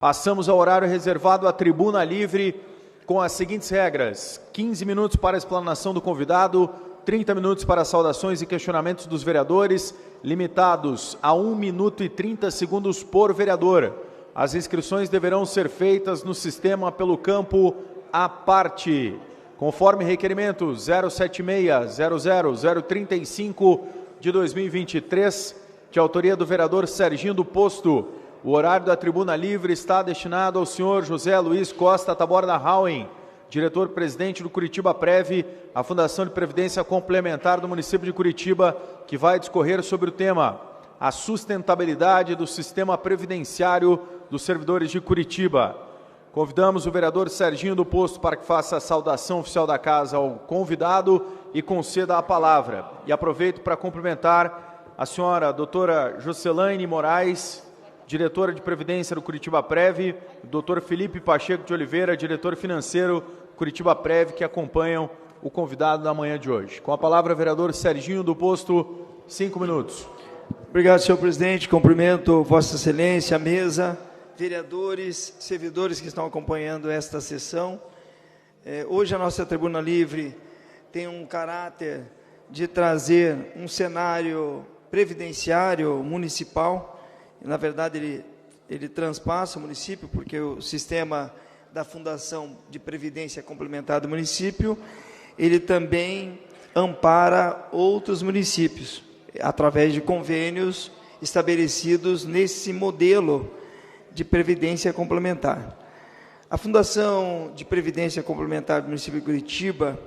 Passamos ao horário reservado à tribuna livre com as seguintes regras: 15 minutos para a explanação do convidado, 30 minutos para saudações e questionamentos dos vereadores, limitados a 1 minuto e 30 segundos por vereador. As inscrições deverão ser feitas no sistema pelo campo à parte. Conforme requerimento 076-00035 de 2023, de autoria do vereador Serginho do Posto, o horário da tribuna livre está destinado ao senhor José Luiz Costa Taborda Hauen, diretor-presidente do Curitiba Prev, a Fundação de Previdência Complementar do município de Curitiba, que vai discorrer sobre o tema a sustentabilidade do sistema previdenciário dos servidores de Curitiba. Convidamos o vereador Serginho do Posto para que faça a saudação oficial da casa ao convidado e conceda a palavra. E aproveito para cumprimentar a senhora doutora Jocelaine Moraes, diretora de Previdência do Curitiba Prev, o doutor Felipe Pacheco de Oliveira, diretor financeiro Curitiba Prev, que acompanham o convidado da manhã de hoje. Com a palavra, vereador Serginho do Posto, 5 minutos. Obrigado, senhor presidente. Cumprimento Vossa Excelência, a mesa, vereadores, servidores que estão acompanhando esta sessão. Hoje a nossa tribuna livre tem um caráter de trazer um cenário previdenciário municipal. Na verdade, ele transpassa o município, porque o sistema da Fundação de Previdência Complementar do município, ele também ampara outros municípios, através de convênios estabelecidos nesse modelo de Previdência Complementar. A Fundação de Previdência Complementar do município de Curitiba,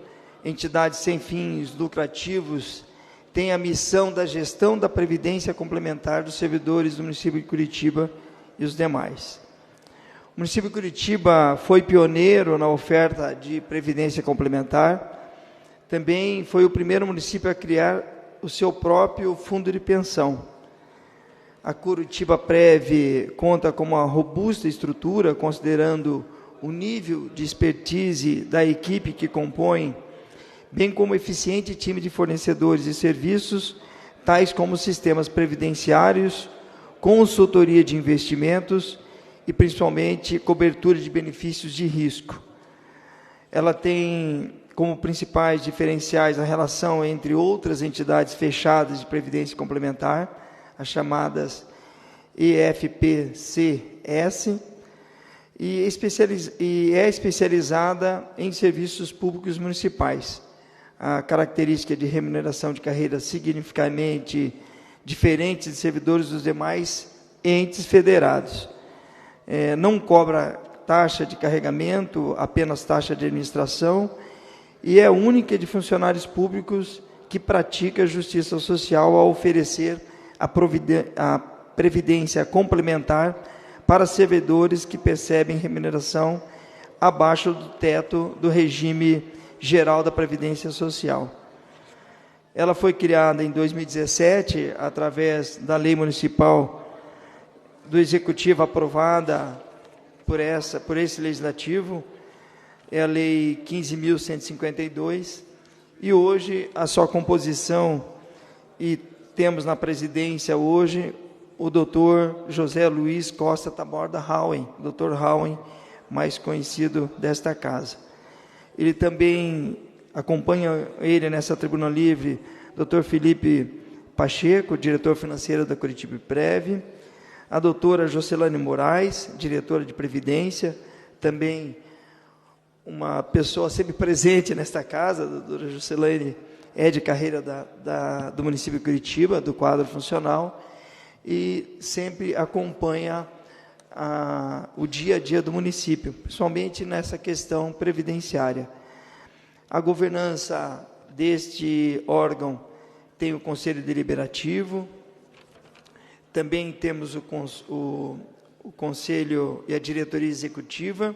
entidade sem fins lucrativos, tem a missão da gestão da Previdência Complementar dos servidores do município de Curitiba e os demais. O município de Curitiba foi pioneiro na oferta de Previdência Complementar, também foi o primeiro município a criar o seu próprio fundo de pensão. A Curitiba Prev conta com uma robusta estrutura, considerando o nível de expertise da equipe que compõe, bem como eficiente time de fornecedores e serviços, tais como sistemas previdenciários, consultoria de investimentos e, principalmente, cobertura de benefícios de risco. Ela tem como principais diferenciais a relação entre outras entidades fechadas de previdência complementar, as chamadas EFPCS, e é especializada em serviços públicos municipais. A característica de remuneração de carreira significativamente diferente de servidores dos demais entes federados. Não cobra taxa de carregamento, apenas taxa de administração, e é a única de funcionários públicos que pratica justiça social ao oferecer a previdência complementar para servidores que percebem remuneração abaixo do teto do regime geral da Previdência Social. Ela foi criada em 2017, através da Lei Municipal do Executivo aprovada por esse Legislativo, é a Lei 15.152, e hoje a sua composição, e temos na presidência hoje o doutor José Luiz Costa Taborda Hauen, doutor Hauen, mais conhecido desta casa. Ele também acompanha ele nessa tribuna livre, doutor Felipe Pacheco, diretor financeiro da Curitiba Prev, a doutora Jocelaine Moraes, diretora de Previdência, também uma pessoa sempre presente nesta casa. A doutora Jocelaine é de carreira do município de Curitiba, do quadro funcional, e sempre acompanha o dia a dia do município, principalmente nessa questão previdenciária. A governança deste órgão tem o Conselho Deliberativo, também temos o Conselho e a Diretoria Executiva,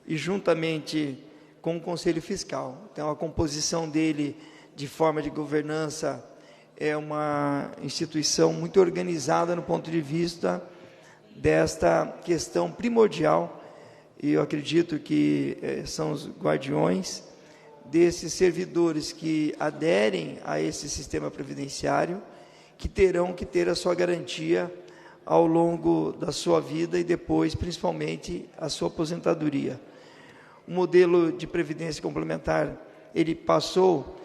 e juntamente com o Conselho Fiscal. Então, a composição dele, de forma de governança, é uma instituição muito organizada no ponto de vista desta questão primordial, e eu acredito que são os guardiões desses servidores que aderem a esse sistema previdenciário, que terão que ter a sua garantia ao longo da sua vida e depois, principalmente, a sua aposentadoria. O modelo de previdência complementar, ele passou,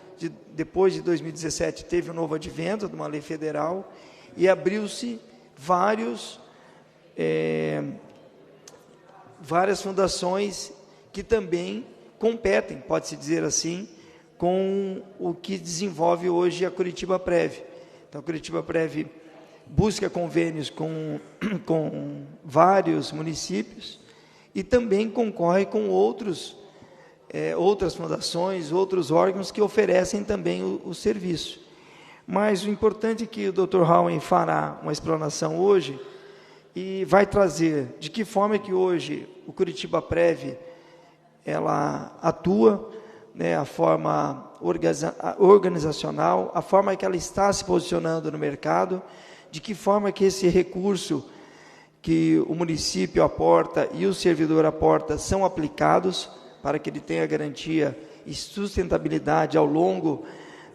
depois de 2017, teve um novo advento de uma lei federal e abriu-se várias fundações que também competem, pode-se dizer assim, com o que desenvolve hoje a Curitiba Prev. Então, a Curitiba Prev busca convênios com vários municípios e também concorre com outras fundações, outros órgãos que oferecem também o serviço. Mas o importante é que o Dr. Howen fará uma explanação hoje e vai trazer de que forma que hoje o Curitiba Prev ela atua, né, a forma organizacional, a forma que ela está se posicionando no mercado, de que forma que esse recurso que o município aporta e o servidor aporta são aplicados para que ele tenha garantia e sustentabilidade ao longo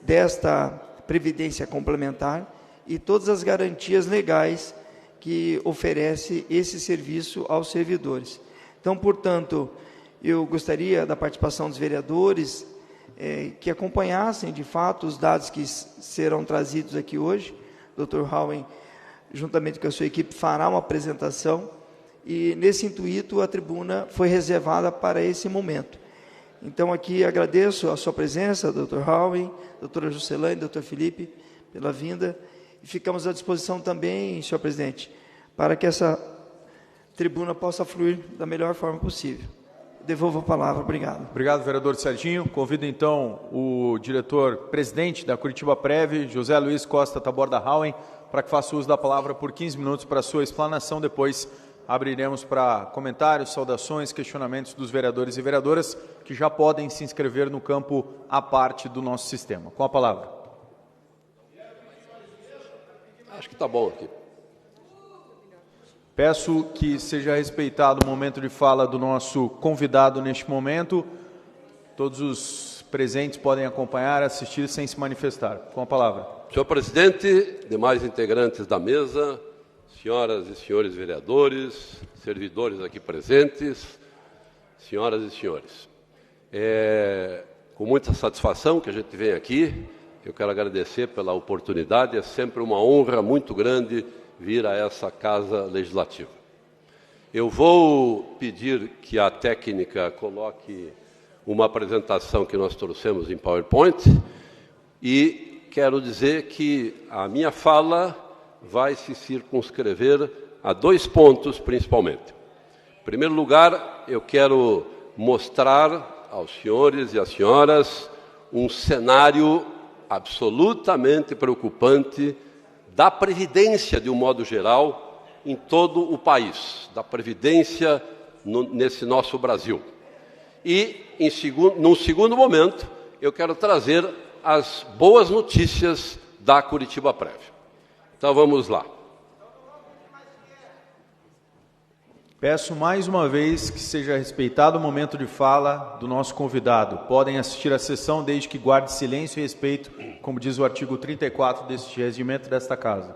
desta previdência complementar e todas as garantias legais que oferece esse serviço aos servidores. Então, portanto, eu gostaria da participação dos vereadores que acompanhassem, de fato, os dados que serão trazidos aqui hoje. O Dr. Howen, juntamente com a sua equipe, fará uma apresentação e, nesse intuito, a tribuna foi reservada para esse momento. Então, aqui agradeço a sua presença, Dr. Howen, doutora Juscelane, Dr. Felipe, pela vinda, e ficamos à disposição também, senhor presidente, para que essa tribuna possa fluir da melhor forma possível. Devolvo a palavra. Obrigado. Obrigado, vereador Serginho. Convido, então, o diretor-presidente da Curitiba Prev, José Luiz Costa Taborda Howen, para que faça uso da palavra por 15 minutos para a sua explanação. Depois abriremos para comentários, saudações, questionamentos dos vereadores e vereadoras que já podem se inscrever no campo à parte do nosso sistema. Com a palavra. Acho que está bom aqui. Peço que seja respeitado o momento de fala do nosso convidado neste momento. Todos os presentes podem acompanhar, assistir sem se manifestar. Com a palavra. Senhor presidente, demais integrantes da mesa, senhoras e senhores vereadores, servidores aqui presentes, senhoras e senhores. Com muita satisfação que a gente vem aqui, eu quero agradecer pela oportunidade, é sempre uma honra muito grande vir a essa Casa Legislativa. Eu vou pedir que a técnica coloque uma apresentação que nós trouxemos em PowerPoint e quero dizer que a minha fala vai se circunscrever a 2 pontos, principalmente. Em primeiro lugar, eu quero mostrar aos senhores e às senhoras um cenário absolutamente preocupante da Previdência, de um modo geral, em todo o país, da Previdência nesse nosso Brasil. E, num segundo momento, eu quero trazer as boas notícias da Curitiba Prev. Então, vamos lá. Peço mais uma vez que seja respeitado o momento de fala do nosso convidado. Podem assistir à sessão desde que guarde silêncio e respeito, como diz o artigo 34 deste regimento desta Casa.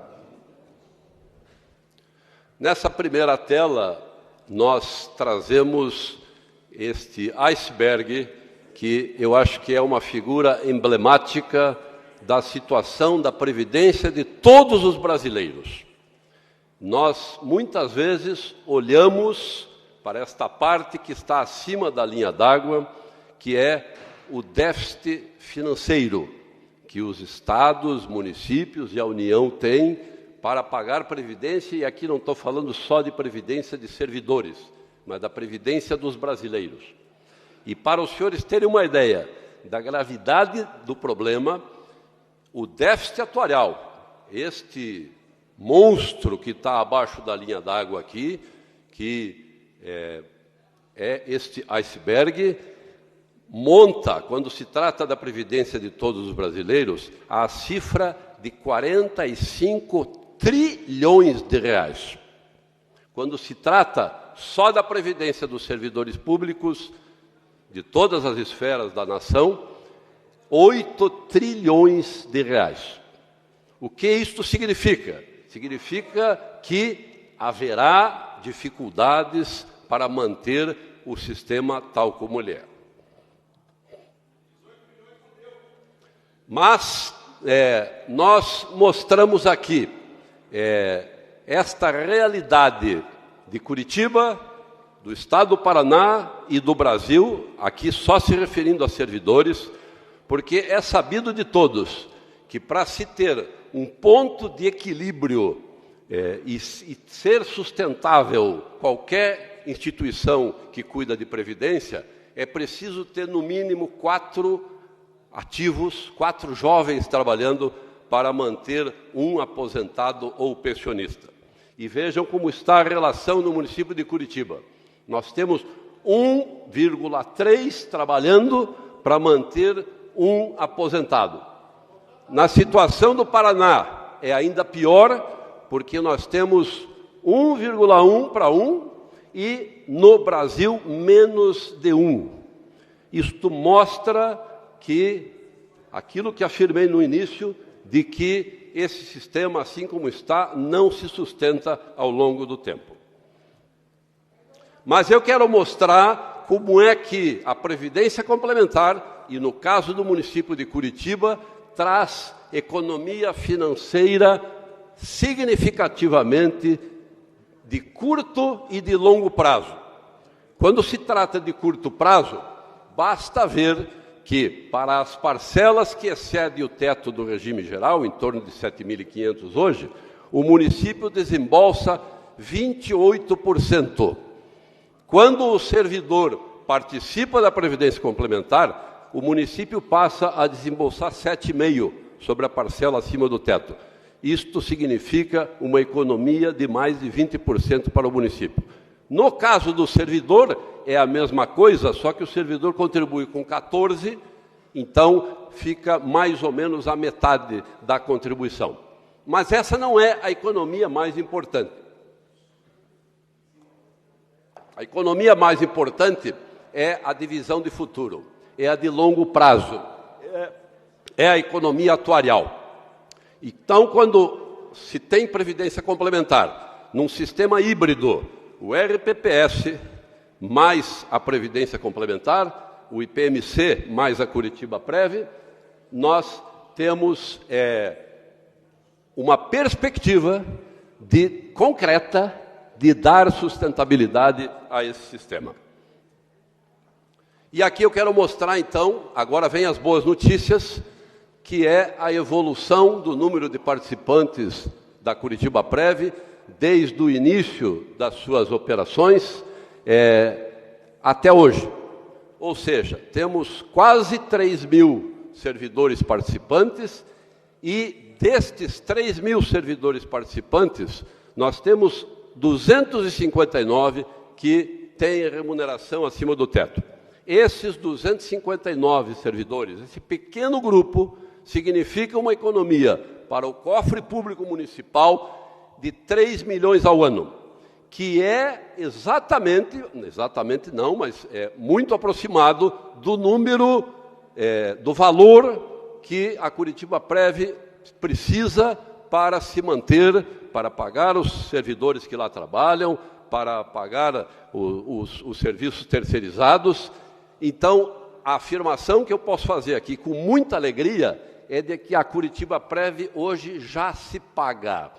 Nessa primeira tela, nós trazemos este iceberg, que eu acho que é uma figura emblemática da situação da Previdência de todos os brasileiros. Nós, muitas vezes, olhamos para esta parte que está acima da linha d'água, que é o déficit financeiro que os estados, municípios e a União têm para pagar previdência, e aqui não estou falando só de previdência de servidores, mas da previdência dos brasileiros. E para os senhores terem uma ideia da gravidade do problema, o déficit atuarial, este monstro que está abaixo da linha d'água aqui, que é este iceberg, monta, quando se trata da previdência de todos os brasileiros, a cifra de 45 trilhões de reais. Quando se trata só da previdência dos servidores públicos, de todas as esferas da nação, 8 trilhões de reais. O que isto significa? significa que haverá dificuldades para manter o sistema tal como ele é. Mas nós mostramos aqui esta realidade de Curitiba, do Estado do Paraná e do Brasil, aqui só se referindo a servidores, porque é sabido de todos que para se ter um ponto de equilíbrio e ser sustentável qualquer instituição que cuida de previdência, é preciso ter no mínimo 4 ativos, 4 jovens trabalhando para manter um aposentado ou pensionista. E vejam como está a relação no município de Curitiba. Nós temos 1,3 trabalhando para manter um aposentado. Na situação do Paraná é ainda pior, porque nós temos 1,1 para 1 e no Brasil menos de 1. Isto mostra que aquilo que afirmei no início, de que esse sistema, assim como está, não se sustenta ao longo do tempo. Mas eu quero mostrar como é que a Previdência Complementar, e no caso do município de Curitiba, traz economia financeira significativamente de curto e de longo prazo. Quando se trata de curto prazo, basta ver que, para as parcelas que excedem o teto do regime geral, em torno de 7.500 hoje, o município desembolsa 28%. Quando o servidor participa da Previdência Complementar, o município passa a desembolsar 7,5% sobre a parcela acima do teto. Isto significa uma economia de mais de 20% para o município. No caso do servidor, é a mesma coisa, só que o servidor contribui com 14%, então fica mais ou menos a metade da contribuição. Mas essa não é a economia mais importante. A economia mais importante é a divisão de futuro, é a de longo prazo, é a economia atuarial. Então, quando se tem previdência complementar num sistema híbrido, o RPPS mais a previdência complementar, o IPMC mais a Curitiba Prev, nós temos uma perspectiva concreta de dar sustentabilidade a esse sistema. E aqui eu quero mostrar, então, agora vem as boas notícias, que é a evolução do número de participantes da Curitiba Prev, desde o início das suas operações até hoje. Ou seja, temos quase 3.000 servidores participantes e destes 3.000 servidores participantes, nós temos 259 que têm remuneração acima do teto. Esses 259 servidores, esse pequeno grupo, significa uma economia para o cofre público municipal de 3 milhões ao ano, que é exatamente não, mas é muito aproximado do número, do valor que a Curitiba Prev precisa para se manter, para pagar os servidores que lá trabalham, para pagar os serviços terceirizados. Então, a afirmação que eu posso fazer aqui com muita alegria é de que a Curitiba Prev hoje já se paga.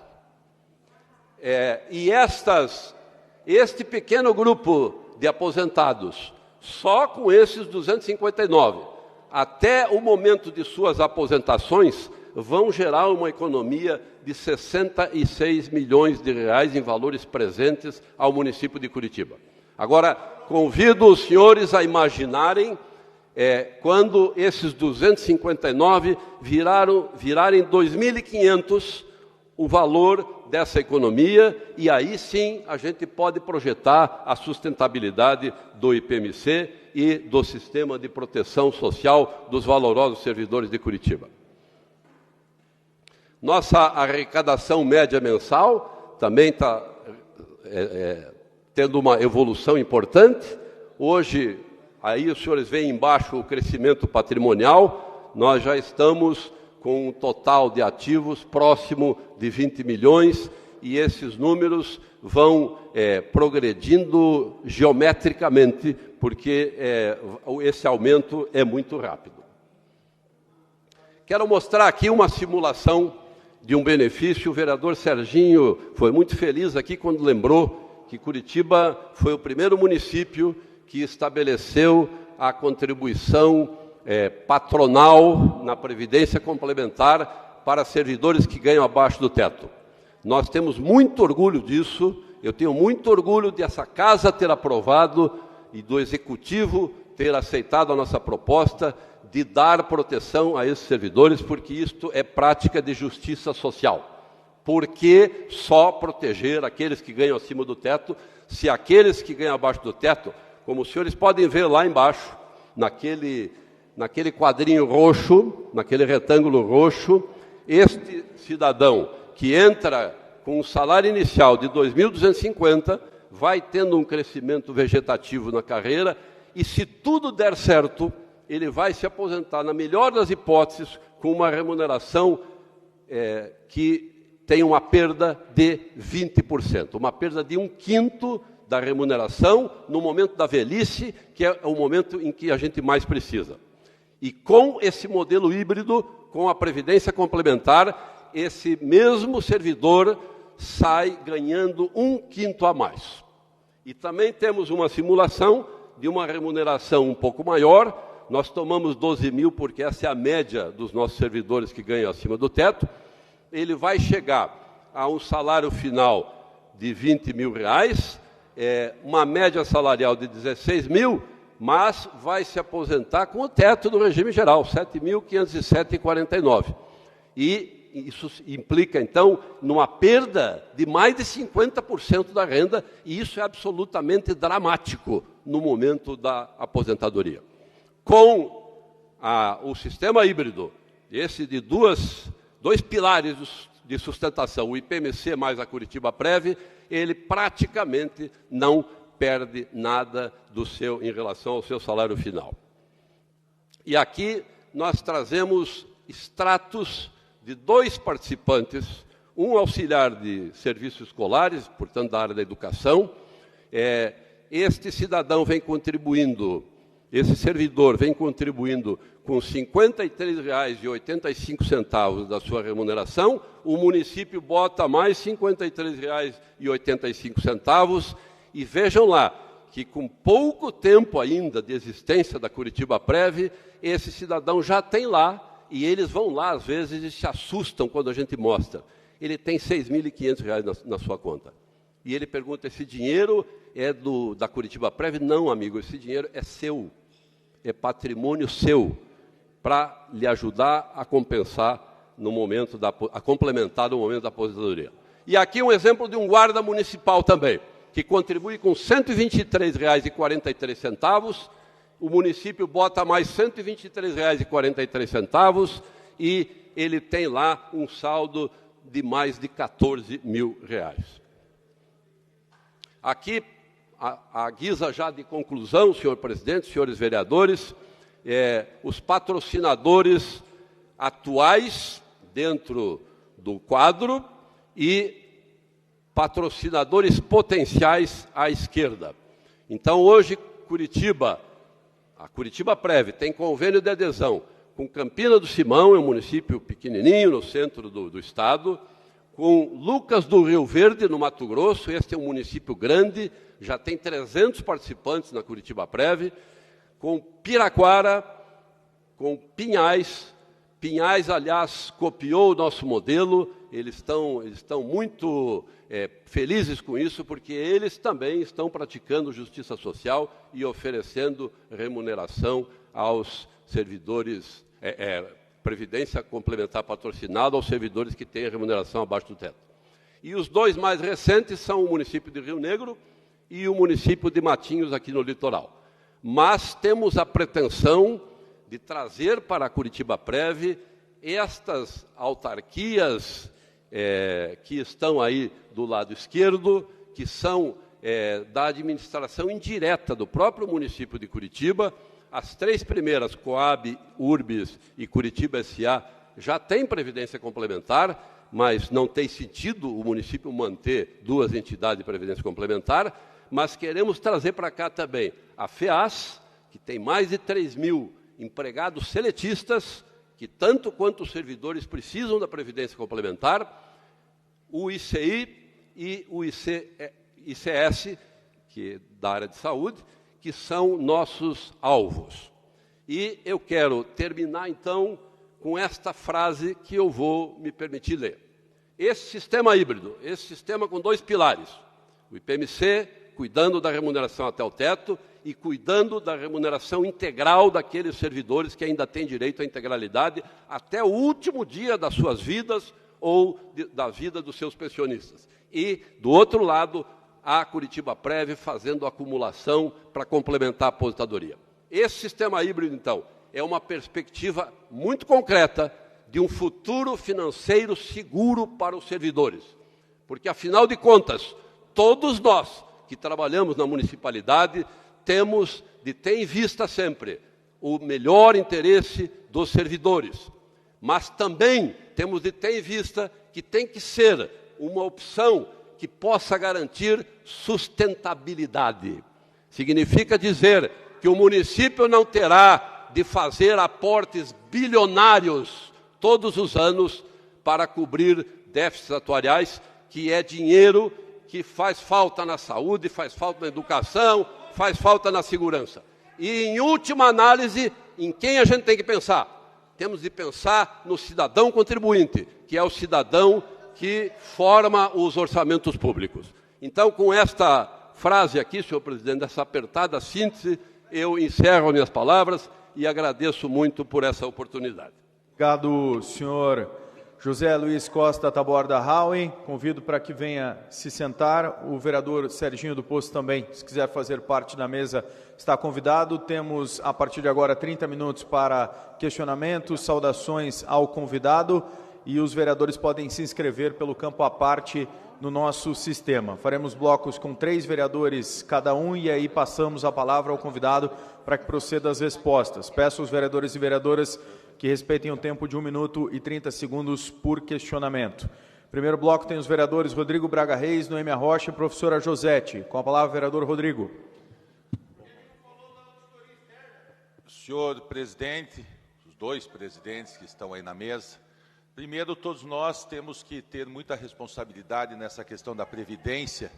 E este pequeno grupo de aposentados, só com esses 259, até o momento de suas aposentações, vão gerar uma economia de 66 milhões de reais em valores presentes ao município de Curitiba. Agora, convido os senhores a imaginarem quando esses 259 virarem 2.500 o valor dessa economia, e aí sim a gente pode projetar a sustentabilidade do IPMC e do sistema de proteção social dos valorosos servidores de Curitiba. Nossa arrecadação média mensal também está tendo uma evolução importante. Hoje, aí os senhores veem embaixo o crescimento patrimonial, nós já estamos com um total de ativos próximo de 20 milhões, e esses números vão progredindo geometricamente, porque esse aumento é muito rápido. Quero mostrar aqui uma simulação de um benefício. O vereador Serginho foi muito feliz aqui quando lembrou que Curitiba foi o primeiro município que estabeleceu a contribuição patronal na Previdência Complementar para servidores que ganham abaixo do teto. Nós temos muito orgulho disso, eu tenho muito orgulho dessa casa ter aprovado e do Executivo ter aceitado a nossa proposta de dar proteção a esses servidores, porque isto é prática de justiça social. Por que só proteger aqueles que ganham acima do teto, se aqueles que ganham abaixo do teto, como os senhores podem ver lá embaixo, naquele quadrinho roxo, naquele retângulo roxo, este cidadão que entra com um salário inicial de 2.250, vai tendo um crescimento vegetativo na carreira, e se tudo der certo, ele vai se aposentar, na melhor das hipóteses, com uma remuneração que tem uma perda de 20%, uma perda de 1/5 da remuneração no momento da velhice, que é o momento em que a gente mais precisa. E com esse modelo híbrido, com a Previdência Complementar, esse mesmo servidor sai ganhando 1/5 a mais. E também temos uma simulação de uma remuneração um pouco maior. Nós tomamos 12 mil, porque essa é a média dos nossos servidores que ganham acima do teto. Ele vai chegar a um salário final de 20 mil reais, uma média salarial de 16 mil, mas vai se aposentar com o teto do regime geral, 7.507,49. E isso implica, então, numa perda de mais de 50% da renda, e isso é absolutamente dramático no momento da aposentadoria. Com o sistema híbrido, esse de dois pilares de sustentação, o IPMC mais a Curitiba Prev, ele praticamente não perde nada em relação ao seu salário final. E aqui nós trazemos extratos de 2 participantes, um auxiliar de serviços escolares, portanto da área da educação. Este cidadão vem contribuindo, esse servidor vem contribuindo com R$ 53,85 da sua remuneração, o município bota mais R$ 53,85, e vejam lá que com pouco tempo ainda de existência da Curitiba Prev, esse cidadão já tem lá, e eles vão lá às vezes e se assustam quando a gente mostra. Ele tem R$ 6.500 na sua conta. E ele pergunta, esse dinheiro é da Curitiba Prev? Não, amigo, esse dinheiro é seu, é patrimônio seu, para lhe ajudar a compensar no momento a complementar no momento da aposentadoria. E aqui um exemplo de um guarda municipal também, que contribui com R$ 123,43, o município bota mais R$ 123,43, e ele tem lá um saldo de mais de R$ 14 mil. Aqui, a guisa já de conclusão, senhor presidente, senhores vereadores, os patrocinadores atuais dentro do quadro e patrocinadores potenciais à esquerda. Então, hoje, a Curitiba Prev tem convênio de adesão com Campina do Simão, é um município pequenininho no centro do estado, com Lucas do Rio Verde, no Mato Grosso, este é um município grande, já tem 300 participantes na Curitiba Prev, com Piraquara, com Pinhais. Pinhais, aliás, copiou o nosso modelo, eles estão muito felizes com isso, porque eles também estão praticando justiça social e oferecendo remuneração aos servidores, previdência complementar patrocinada aos servidores que têm a remuneração abaixo do teto. E os 2 mais recentes são o município de Rio Negro e o município de Matinhos, aqui no litoral. Mas temos a pretensão de trazer para a Curitiba Prev estas autarquias que estão aí do lado esquerdo, que são da administração indireta do próprio município de Curitiba. As 3 primeiras, Coab, Urbis e Curitiba S.A., já tem previdência complementar, mas não tem sentido o município manter duas entidades de previdência complementar, mas queremos trazer para cá também a FEAS, que tem mais de 3.000 empregados seletistas, que tanto quanto os servidores precisam da previdência complementar, o ICI e o ICS, que é da área de saúde, que são nossos alvos. E eu quero terminar, então, com esta frase que eu vou me permitir ler. Esse sistema híbrido, esse sistema com dois pilares, o IPMC, cuidando da remuneração até o teto e cuidando da remuneração integral daqueles servidores que ainda têm direito à integralidade até o último dia das suas vidas ou da vida dos seus pensionistas. E, do outro lado, a Curitiba Prev fazendo acumulação para complementar a aposentadoria. Esse sistema híbrido, então, é uma perspectiva muito concreta de um futuro financeiro seguro para os servidores. Porque, afinal de contas, todos nós que trabalhamos na municipalidade temos de ter em vista sempre o melhor interesse dos servidores. Mas também temos de ter em vista que tem que ser uma opção que possa garantir sustentabilidade. Significa dizer que o município não terá de fazer aportes bilionários todos os anos para cobrir déficits atuariais, que é dinheiro que faz falta na saúde, faz falta na educação, faz falta na segurança. E, em última análise, em quem a gente tem que pensar? Temos de pensar no cidadão contribuinte, que é o cidadão que forma os orçamentos públicos. Então, com esta frase aqui, senhor presidente, dessa apertada síntese, eu encerro minhas palavras e agradeço muito por essa oportunidade. Obrigado, senhor José Luiz Costa Taborda Hauen. Convido para que venha se sentar. O vereador Serginho do Poço também, se quiser fazer parte da mesa, está convidado. Temos, a partir de agora, 30 minutos para questionamentos, saudações ao convidado, e os vereadores podem se inscrever pelo campo à parte no nosso sistema. Faremos blocos com 3 vereadores cada um e aí passamos a palavra ao convidado para que proceda as respostas. Peço aos vereadores e vereadoras que respeitem o tempo de 1 minuto e 30 segundos por questionamento. Primeiro bloco tem os vereadores Rodrigo Braga Reis, Noêmia Rocha e professora Josete. Com a palavra, vereador Rodrigo. Senhor presidente, os 2 presidentes que estão aí na mesa, primeiro, todos nós temos que ter muita responsabilidade nessa questão da Previdência,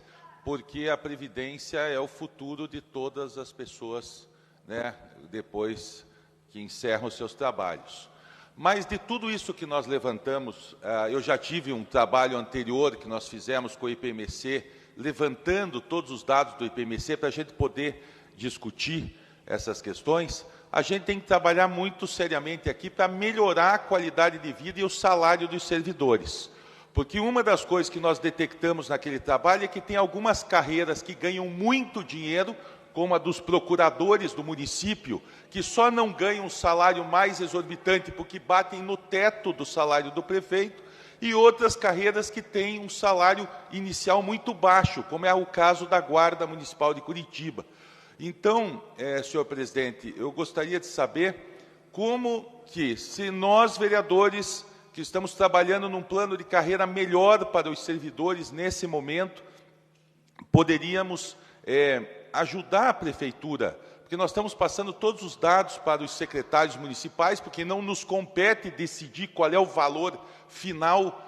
porque a Previdência é o futuro de todas as pessoas, né, depois que encerram os seus trabalhos. Mas de tudo isso que nós levantamos, eu já tive um trabalho anterior que nós fizemos com o IPMC, levantando todos os dados do IPMC para a gente poder discutir essas questões. A gente tem que trabalhar muito seriamente aqui para melhorar a qualidade de vida e o salário dos servidores. Porque uma das coisas que nós detectamos naquele trabalho é que tem algumas carreiras que ganham muito dinheiro, como a dos procuradores do município, que só não ganham um salário mais exorbitante porque batem no teto do salário do prefeito, e outras carreiras que têm um salário inicial muito baixo, como é o caso da Guarda Municipal de Curitiba. Então, senhor presidente, eu gostaria de saber como que, se nós, vereadores, que estamos trabalhando num plano de carreira melhor para os servidores nesse momento, poderíamos ajudar a prefeitura, porque nós estamos passando todos os dados para os secretários municipais, porque não nos compete decidir qual é o valor final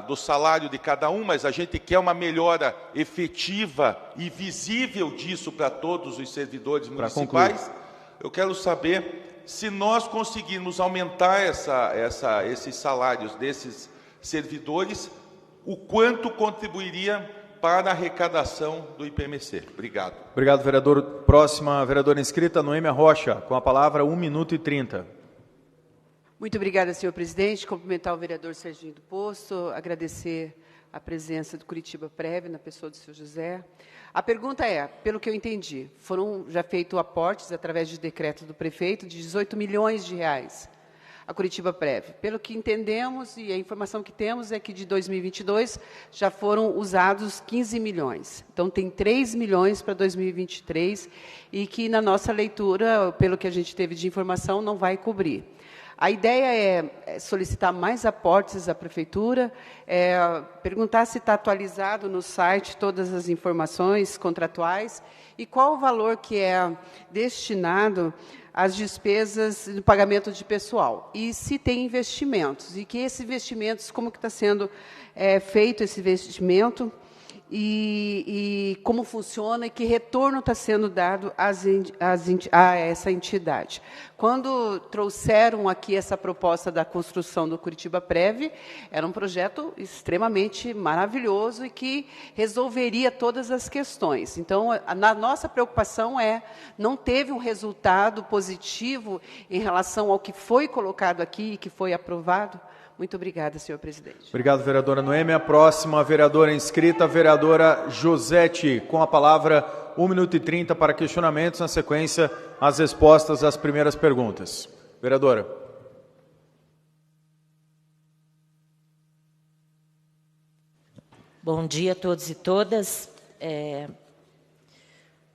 do salário de cada um, mas a gente quer uma melhora efetiva e visível disso para todos os servidores municipais. Eu quero saber se nós conseguirmos aumentar esses salários desses servidores, o quanto contribuiria para a arrecadação do IPMC. Obrigado. Obrigado, vereador. Próxima vereadora inscrita, Noêmia Rocha, com a palavra 1 minuto e 30. Muito obrigada, senhor presidente. Cumprimentar o vereador Serginho do Poço, agradecer a presença do Curitiba Prev, na pessoa do senhor José. A pergunta é, pelo que eu entendi, foram já feitos aportes, através de decreto do prefeito, de 18 milhões de reais a Curitiba Prev. Pelo que entendemos, e a informação que temos é que de 2022 já foram usados 15 milhões. Então, tem 3 milhões para 2023 e que, na nossa leitura, pelo que a gente teve de informação, não vai cobrir. A ideia é solicitar mais aportes à Prefeitura, perguntar se está atualizado no site todas as informações contratuais e qual o valor que é destinado às despesas do pagamento de pessoal. E se tem investimentos, e que esses investimentos, como que está sendo feito esse investimento, e como funciona e que retorno está sendo dado a essa entidade. Quando trouxeram aqui essa proposta da construção do Curitiba Prev, era um projeto extremamente maravilhoso e que resolveria todas as questões. Então, a nossa preocupação não teve um resultado positivo em relação ao que foi colocado aqui e que foi aprovado. Muito obrigada, senhor presidente. Obrigado, vereadora Noemi. A próxima vereadora inscrita, a vereadora Josete, com a palavra 1 minuto e 30 para questionamentos, na sequência, as respostas às primeiras perguntas. Vereadora. Bom dia a todos e todas.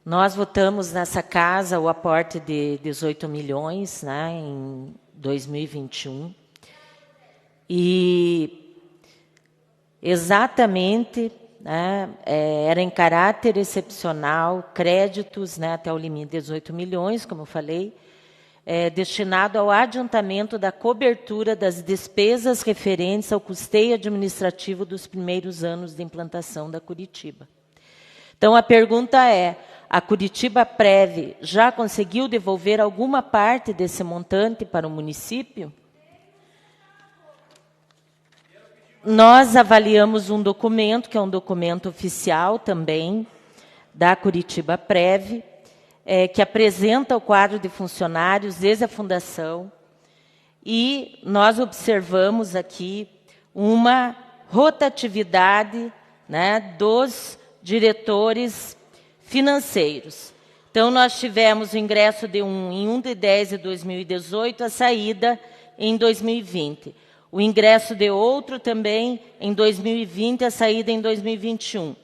Nós votamos nessa casa o aporte de 18 milhões, né, em 2021. E exatamente, né, era em caráter excepcional, créditos, né, até o limite de 18 milhões, como eu falei, destinado ao adiantamento da cobertura das despesas referentes ao custeio administrativo dos primeiros anos de implantação da Curitiba. Então, a pergunta é, a Curitiba Prev já conseguiu devolver alguma parte desse montante para o município? Nós avaliamos um documento, que é um documento oficial também, da Curitiba Prev, que apresenta o quadro de funcionários desde a fundação, e nós observamos aqui uma rotatividade, né, dos diretores financeiros. Então, nós tivemos o ingresso de em 1 de 10 de 2018, a saída em 2020. O ingresso de outro também em 2020, a saída em 2021.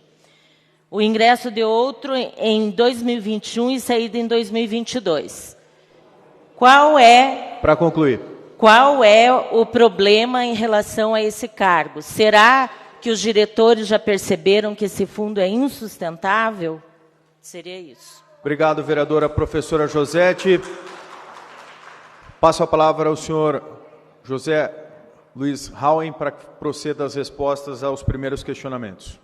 O ingresso de outro em 2021 e saída em 2022. Para concluir. Qual é o problema em relação a esse cargo? Será que os diretores já perceberam que esse fundo é insustentável? Seria isso. Obrigado, vereadora professora Josete. Passo a palavra ao senhor José Luiz Hauen para que proceda as respostas aos primeiros questionamentos.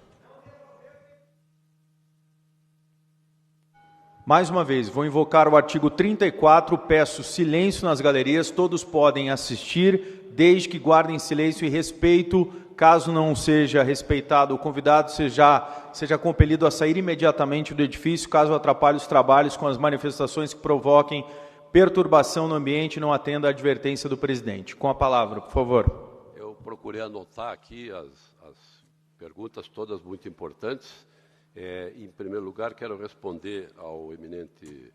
Mais uma vez, vou invocar o artigo 34, peço silêncio nas galerias, todos podem assistir, desde que guardem silêncio e respeito. Caso não seja respeitado, o convidado seja compelido a sair imediatamente do edifício, caso atrapalhe os trabalhos com as manifestações que provoquem perturbação no ambiente e não atenda à advertência do presidente. Com a palavra, por favor. Eu procurei anotar aqui as perguntas todas muito importantes. Em primeiro lugar, quero responder ao eminente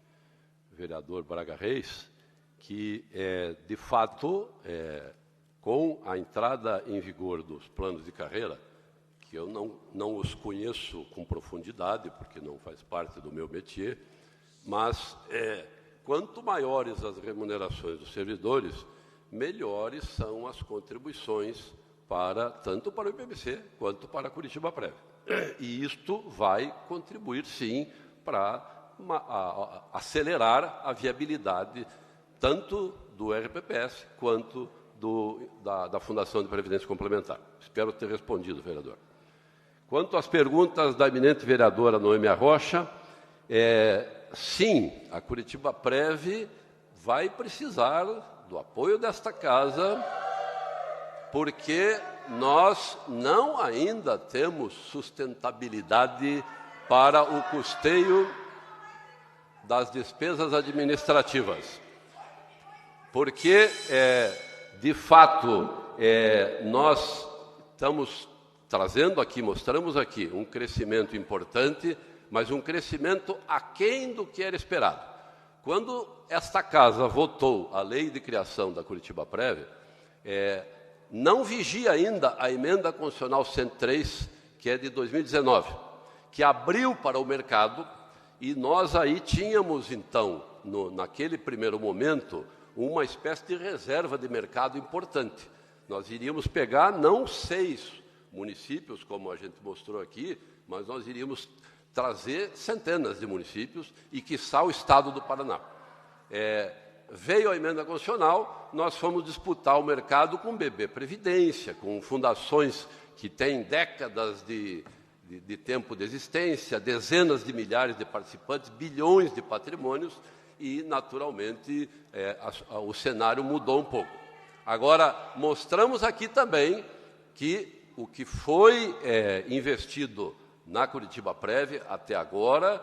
vereador Braga Reis, que, de fato, com a entrada em vigor dos planos de carreira, que eu não os conheço com profundidade, porque não faz parte do meu métier, mas quanto maiores as remunerações dos servidores, melhores são as contribuições tanto para o IPMC quanto para a Curitiba Prev. E isto vai contribuir, sim, para acelerar a viabilidade tanto do RPPS quanto da Fundação de Previdência Complementar. Espero ter respondido, vereador. Quanto às perguntas da eminente vereadora Noemi Rocha, sim, a Curitiba Prev vai precisar do apoio desta casa, porque nós não ainda temos sustentabilidade para o custeio das despesas administrativas. Porque, de fato, nós estamos trazendo aqui, mostramos aqui, um crescimento importante, mas um crescimento aquém do que era esperado. Quando esta casa votou a lei de criação da Curitiba Prev, não vigia ainda a emenda constitucional 103, que é de 2019, que abriu para o mercado, e nós aí tínhamos, então, naquele primeiro momento, uma espécie de reserva de mercado importante. Nós iríamos pegar não 6 municípios, como a gente mostrou aqui, mas nós iríamos trazer centenas de municípios e, quiçá, o Estado do Paraná. Veio a emenda constitucional, nós fomos disputar o mercado com BB Previdência, com fundações que têm décadas de tempo de existência, dezenas de milhares de participantes, bilhões de patrimônios, e, naturalmente, o cenário mudou um pouco. Agora, mostramos aqui também que o que foi investido na Curitiba Prev até agora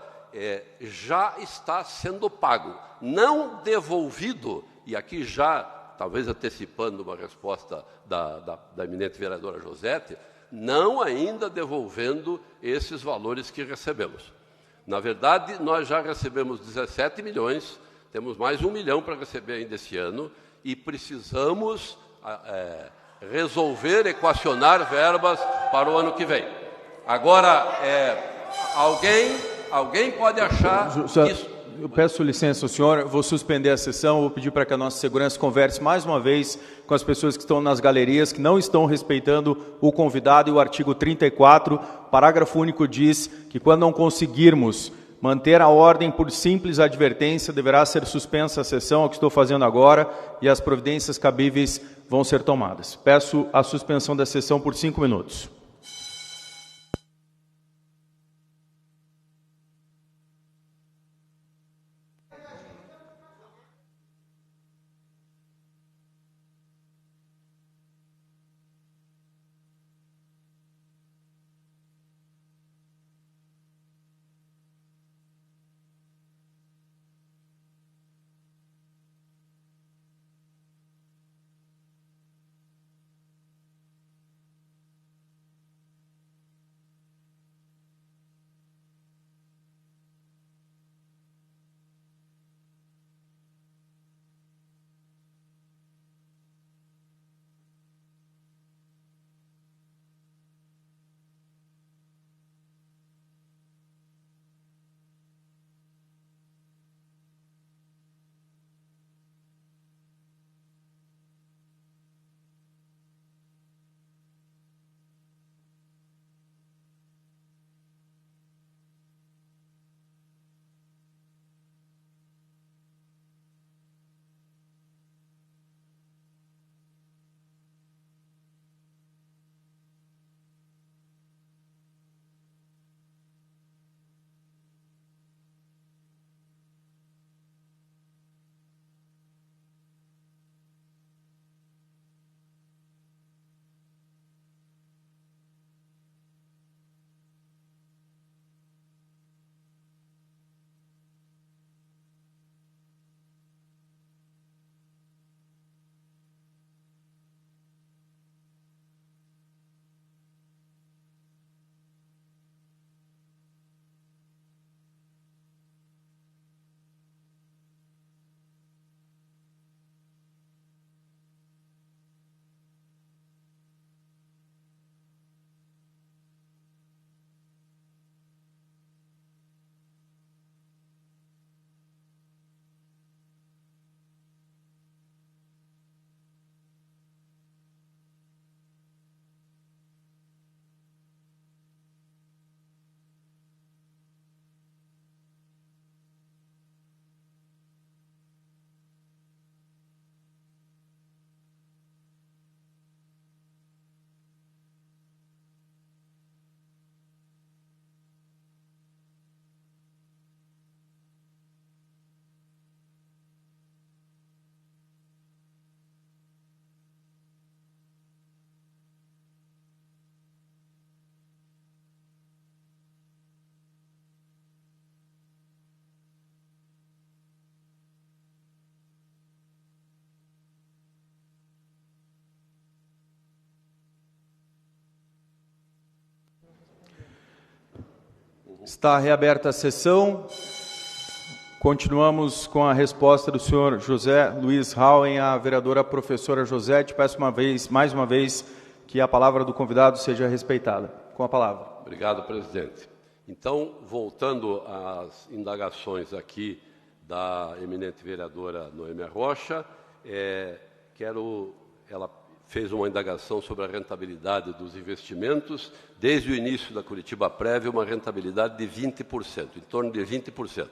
já está sendo pago, não devolvido, e aqui já, talvez antecipando uma resposta da eminente vereadora Josete, não ainda devolvendo esses valores que recebemos. Na verdade, nós já recebemos 17 milhões, temos mais 1 milhão para receber ainda esse ano, e precisamos resolver, equacionar verbas para o ano que vem. Agora, alguém pode achar isso... Eu peço licença ao senhor, vou suspender a sessão, vou pedir para que a nossa segurança converse mais uma vez com as pessoas que estão nas galerias, que não estão respeitando o convidado, e o artigo 34, parágrafo único, diz que quando não conseguirmos manter a ordem por simples advertência, deverá ser suspensa a sessão, é o que estou fazendo agora, e as providências cabíveis vão ser tomadas. Peço a suspensão da sessão por 5 minutos. Está reaberta a sessão. Continuamos com a resposta do senhor José Luiz Hauen à vereadora professora Josete. Peço mais uma vez, que a palavra do convidado seja respeitada. Com a palavra. Obrigado, presidente. Então, voltando às indagações aqui da eminente vereadora Noêmia Rocha, ela fez uma indagação sobre a rentabilidade dos investimentos. Desde o início da Curitiba Prev, uma rentabilidade de 20%, em torno de 20%.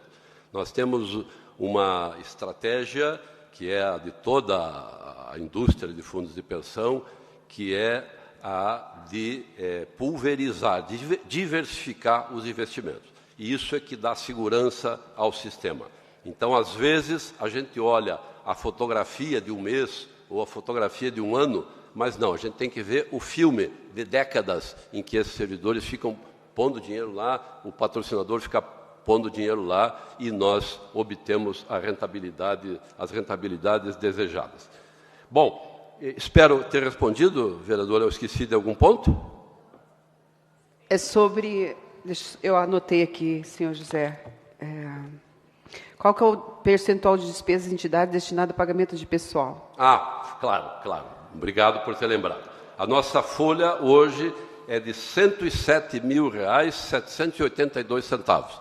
Nós temos uma estratégia que é a de toda a indústria de fundos de pensão, que é a de pulverizar, diversificar os investimentos. E isso é que dá segurança ao sistema. Então, às vezes, a gente olha a fotografia de um mês ou a fotografia de um ano, mas não, a gente tem que ver o filme de décadas em que esses servidores ficam pondo dinheiro lá, o patrocinador fica pondo dinheiro lá e nós obtemos as rentabilidades desejadas. Bom, espero ter respondido, vereador, eu esqueci de algum ponto? É sobre... Eu anotei aqui, senhor José. Qual que é o percentual de despesas de entidade destinado a pagamento de pessoal? Claro. Obrigado por ter lembrado. A nossa folha hoje é de R$ 107.782.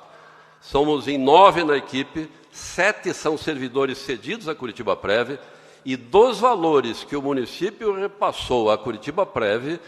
Somos em 9 na equipe, 7 são servidores cedidos à Curitiba Prev, e dos valores que o município repassou à Curitiba Prev,